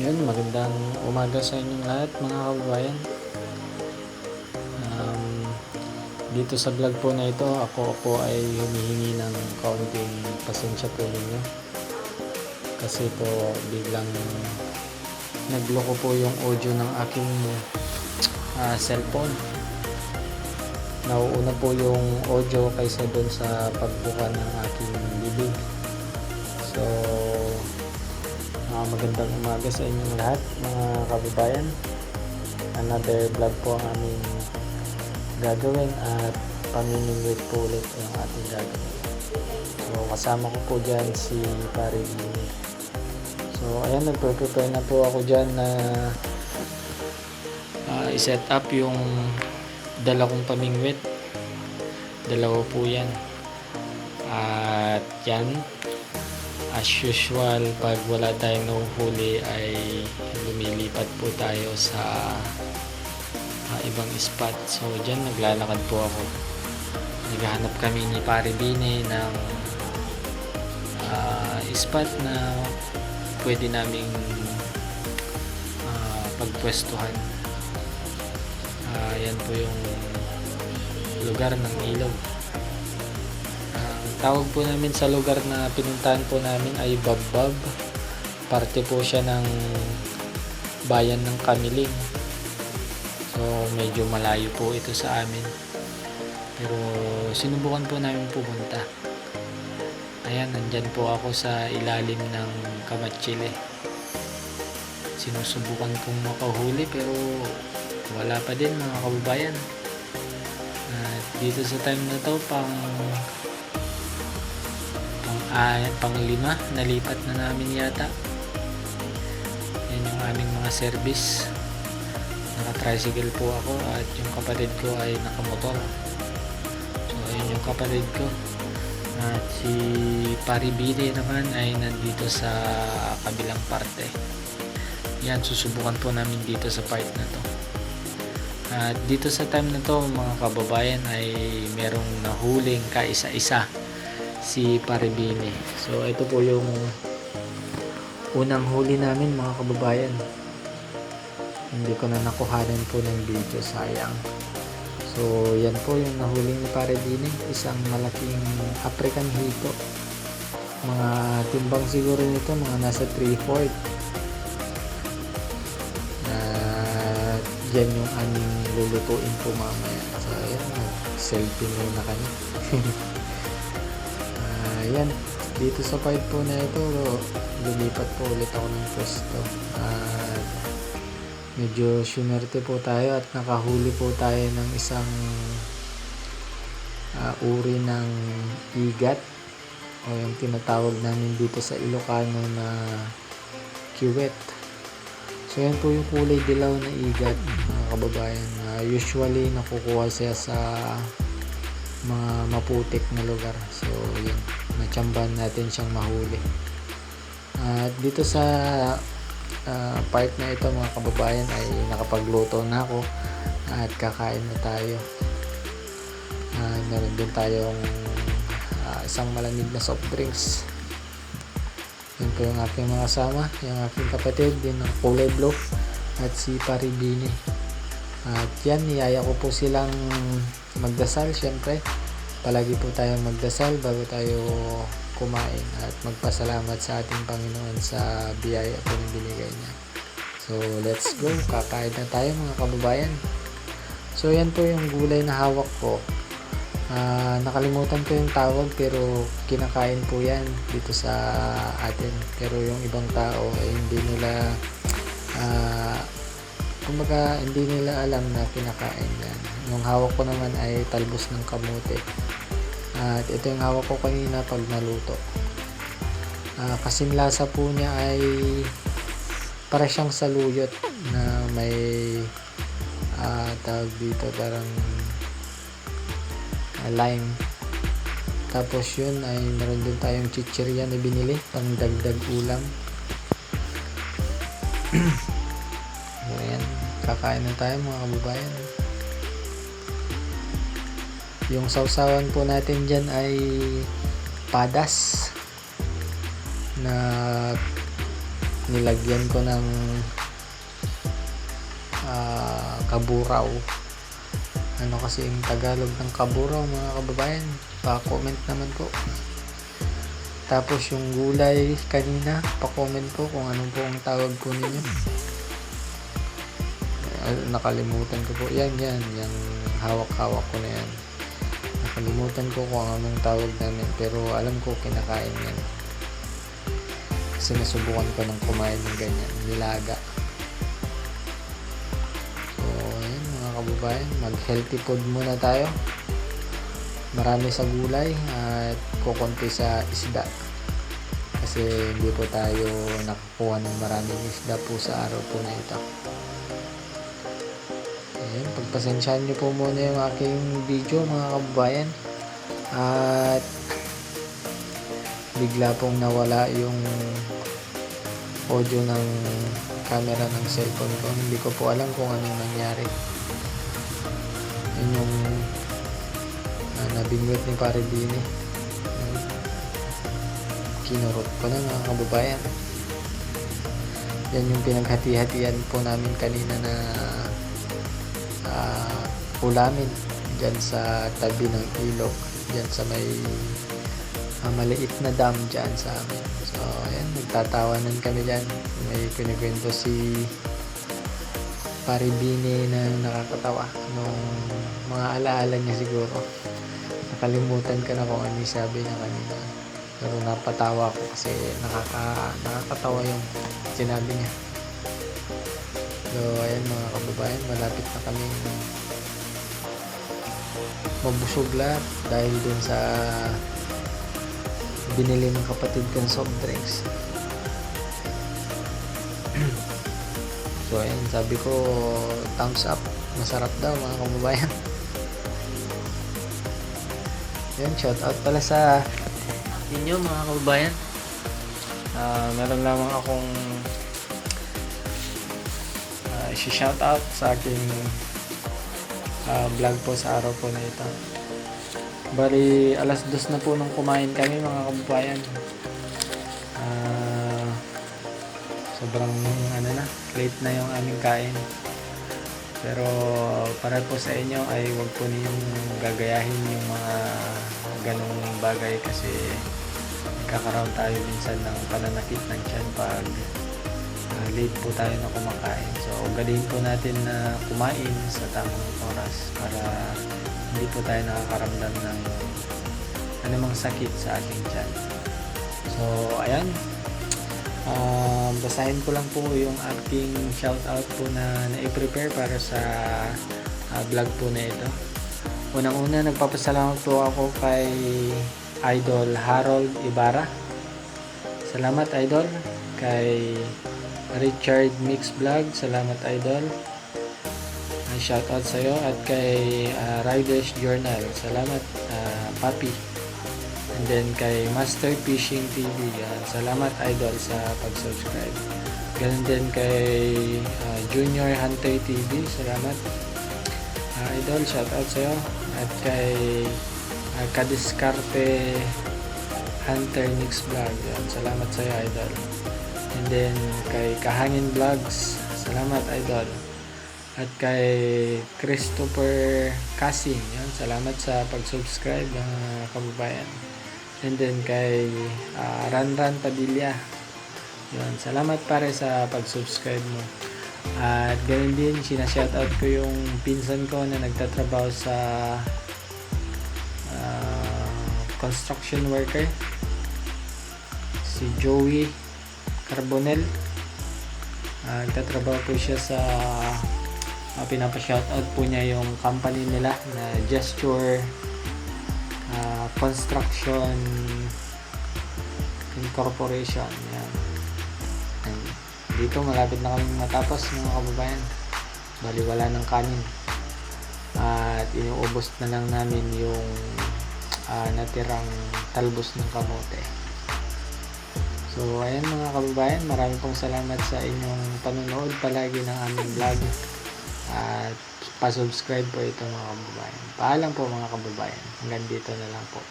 Yun, magandang umaga sa inyong lahat mga kababayan. Um, Dito sa vlog po na ito, ako po ay humihingi ng kaunting pasensya po ninyo. Kasi po biglang nagloko po yung audio ng aking cellphone. Nauuna po yung audio kaysa doon sa pagbuka ng aking bibig. So, magandang umaga sa inyong lahat mga kababayan. Another vlog po ang aming gagawin at pamimingwit po ulit yung ating gagawin. So kasama ko po dyan si Pare Gini. So ayan, nagpe-prepare na po ako dyan na i-set up yung dala kong pamingwit. Dalawa po yan. At yan, as usual, pag wala tayong nahuhuli ay lumilipat po tayo sa ibang spot. So dyan naglalakad po ako. Naghahanap kami ni Pare Bine ng spot na pwede naming pagpwestuhan. Yan po yung lugar ng ilog. Tawag po namin sa lugar na pinuntahan po namin ay Babbab. Parte po siya ng bayan ng Kamiling. So medyo malayo po ito sa amin. Pero sinubukan po namin pumunta. Ayan, nandyan po ako sa ilalim ng Kamatsile. Sinusubukan pong makahuli pero wala pa din mga kababayan. At dito sa time na to pang lima nalipat na namin yata. Yan yung aming mga service. Naka-tricycle po ako at yung kapatid ko ay nakamotor. So ayun yung kapatid ko. At si Pare Bine naman ay nandito sa kabilang parte. Yan, susubukan po namin dito sa part na to. At dito sa time na to mga kababayan ay merong nahuling kaisa-isa si Pare Bine. So ito po yung unang huli namin mga kababayan. Hindi ko na nakuhanan po ng video, sayang. So yan po yung nahuli ni Pare Bine, isang malaking African hito. Mga timbang siguro nito mga nasa 3/4. At yan yung aming lulutuin po mamaya. So yan, selfie muna kami. Yan, dito sa part po na ito lumipat po ulit ako ng pwesto. Medyo syunerte po tayo at nakahuli po tayo ng isang uri ng igat o yung tinatawag namin dito sa Ilocano na kiwet. So yan po yung kulay dilaw na igat mga kababayan. Usually nakukuha siya sa mga maputik na lugar. So yun, natsamban natin siyang mahuli. At dito sa part na ito mga kababayan ay nakapagluto na ako at kakain na tayo. Meron din tayong isang malamig na soft drinks. Yun po yung aking mga kasama, yung aking kapatid din ng kulay blue at si Pare Bine. At yan, niyaya ko po silang magdasal. Syempre palagi po tayong magdasal bago tayo kumain at magpasalamat sa ating Panginoon sa biyaya po na binigay niya. So let's go, kakain na tayo mga kababayan. So yan po yung gulay na hawak ko. Nakalimutan ko yung tawag pero kinakain po yan dito sa atin. Pero yung ibang tao ay hindi nila kumbaga hindi nila alam na kinakain yan. Yung hawak ko naman ay talbos ng kamote. At ito yung hawak ko kanina pag naluto. Kasing lasa po niya ay para siyang saluyot na may tawag dito parang lime. Tapos yun ay meron din tayong chichirya na binili pang dagdag ulam. Ayan, kakain na tayo mga kababayan. Yung sausawan po natin dyan ay padas na nilagyan ko ng kaburaw. Ano kasi yung Tagalog ng kaburaw mga kababayan? Pa-comment naman po. Tapos yung gulay kanina, pa-comment po kung anong po ang tawag po ninyo. Nakalimutan ko po. Yan. Yung hawak-hawak ko na yan. Nakalimutan ko kung anong tawag namin. Pero alam ko kinakain yan. Kasi nasubukan ko ng kumain ng ganyan. Nilaga. So, ayan mga kababayan. Mag-healthy food muna tayo. Marami sa gulay at kukunti sa isda. Kasi hindi po tayo nakakuha ng maraming isda po sa araw po na ito. Ayan, pagpasensyahan nyo po muna yung aking video mga kababayan. At bigla pong nawala yung audio ng camera ng cellphone ko. Hindi ko po alam kung anong nangyari. Yun yung nabingwit ni Pare Bini. Kinurot ko na mga kababayan. Yan yung pinaghati-hatian po namin kanina na ulamin dyan sa tabi ng ilog, dyan sa may maliit na dam dyan sa amin. So ayan, nagtatawanan kami dyan. May pinikwento si Pare Bini na nakakatawa nung mga alaala niya siguro. Nakalimutan ko na kung ano yung sabi niya kanina, pero napatawa ko kasi nakakatawa yung sinabi niya. So ayan mga kababayan, malapit na kami mabusog lahat dahil dun sa binili ng kapatid kong soft drinks. So ayan, sabi ko thumbs up, masarap daw mga kababayan. Yan, shout out pala sa inyo mga kababayan. Meron lamang akong shout out sa aking vlog po sa araw po na ito. Bali, 2:00 na po nung kumain kami mga kababayan. Sobrang late na yung aming kain. Pero para po sa inyo ay wag po ninyong gagayahin yung mga ganong bagay kasi nagkakaroon tayo minsan ng pananakit ng tiyan pag late po tayo na kumakain. So ugaliin po natin na kumain sa tamang oras para hindi po tayo nakakaramdam ng anumang sakit sa ating tiyan. So ayan, basahin ko lang po yung aking shoutout po na i-prepare para sa vlog po na ito. Unang-una, nagpapasalamat po ako kay Idol Harold Ibarra. Salamat Idol. Kay Richard Mix Vlog, salamat Idol. Shoutout sa iyo. At kay Riders Journal, salamat Papi. And then kay Master Fishing TV, salamat Idol sa pag-subscribe. Ganun din kay Junior Hunter TV, salamat Idol, shoutout sa iyo. At kay Kadiskarte Hunter Mix Vlog, salamat sa iyo Idol. And then kay Kahangin Vlogs, salamat Idol. At kay Christopher Casing, salamat sa pag-subscribe mga kababayan. And then kay Ranran Padilla, salamat pare sa pag-subscribe mo. At ganoon din, sinashoutout ko yung pinsan ko na nagtatrabaho sa construction worker, si Joey Carbonel. Nagtatrabaho po siya sa pinapa-shoutout po niya yung company nila na Gesture Construction Incorporation. Yan. Dito malapit na kami matapos mga kababayan. Bali wala ng kanin. At inuubos na lang namin yung natirang talbos ng kamote. So ayan mga kababayan, maraming pong salamat sa inyong panonood palagi ng aming vlog. At pa-subscribe po ito mga kababayan. Paalam po mga kababayan. Hanggang dito na lang po.